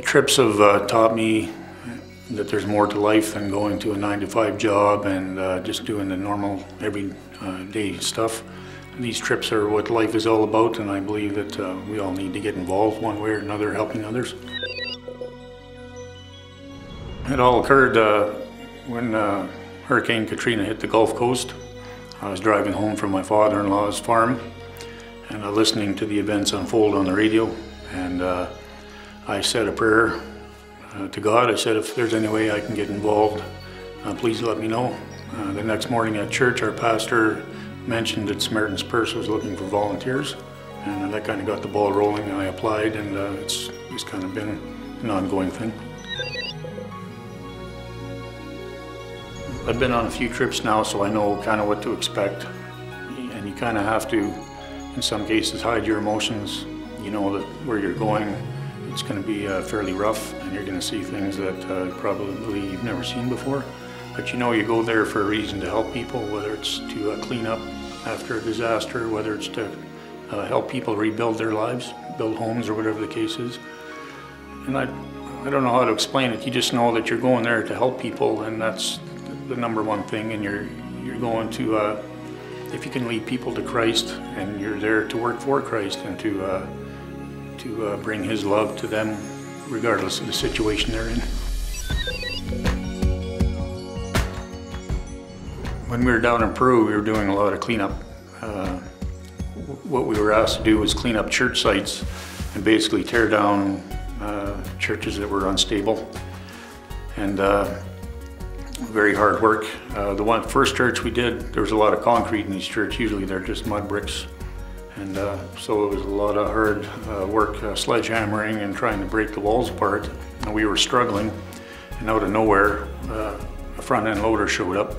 The trips have taught me that there's more to life than going to a 9-to-5 job and just doing the normal everyday stuff. These trips are what life is all about, and I believe that we all need to get involved one way or another, helping others. It all occurred when Hurricane Katrina hit the Gulf Coast. I was driving home from my father-in-law's farm and listening to the events unfold on the radio, and I said a prayer to God. I said, if there's any way I can get involved, please let me know. The next morning at church, our pastor mentioned that Samaritan's Purse was looking for volunteers, and that kind of got the ball rolling, and I applied, and it's kind of been an ongoing thing. I've been on a few trips now, so I know kind of what to expect, and you kind of have to, in some cases, hide your emotions. You know that where you're going, it's going to be fairly rough, and you're going to see things that probably you've never seen before. But you know you go there for a reason, to help people, whether it's to clean up after a disaster, whether it's to help people rebuild their lives, build homes, or whatever the case is. And I don't know how to explain it. You just know that you're going there to help people, and that's the number one thing. And you're going to, if you can lead people to Christ, and you're there to work for Christ and to bring His love to them, regardless of the situation they're in. When we were down in Peru, we were doing a lot of cleanup. What we were asked to do was clean up church sites and basically tear down churches that were unstable. And very hard work. The first church we did, there was a lot of concrete in these churches. Usually they're just mud bricks. And so it was a lot of hard work, sledgehammering and trying to break the walls apart. And we were struggling, and out of nowhere, a front-end loader showed up.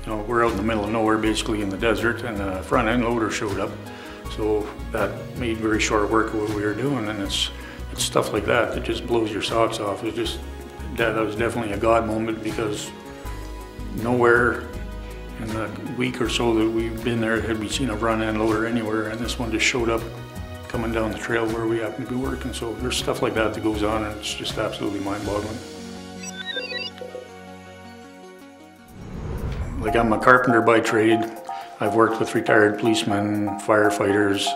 You know, we're out in the middle of nowhere, basically in the desert, and a front-end loader showed up. So that made very short work of what we were doing, and it's stuff like that that just blows your socks off. That was definitely a God moment, because nowhere in the week or so that we've been there had we seen a front-end loader anywhere, and this one just showed up coming down the trail where we happen to be working. So there's stuff like that that goes on, and it's just absolutely mind-boggling. Like, I'm a carpenter by trade. I've worked with retired policemen, firefighters,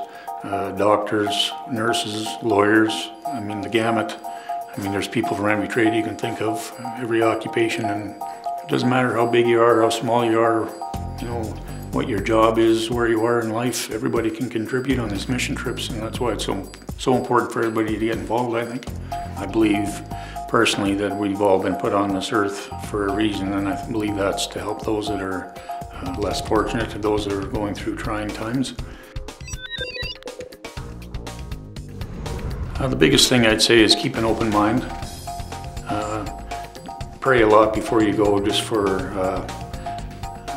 doctors, nurses, lawyers. I mean, the gamut. I mean, there's people from every trade you can think of, every occupation, and it doesn't matter how big you are, how small you are, you know, what your job is, where you are in life. Everybody can contribute on these mission trips, and that's why it's so important for everybody to get involved, I think. I believe personally that we've all been put on this earth for a reason, and I believe that's to help those that are less fortunate, to those that are going through trying times. The biggest thing I'd say is keep an open mind. Pray a lot before you go, just for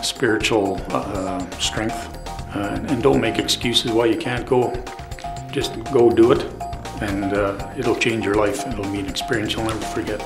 spiritual strength, and don't make excuses why you can't go. Just go do it, and it'll change your life. It'll be an experience you'll never forget.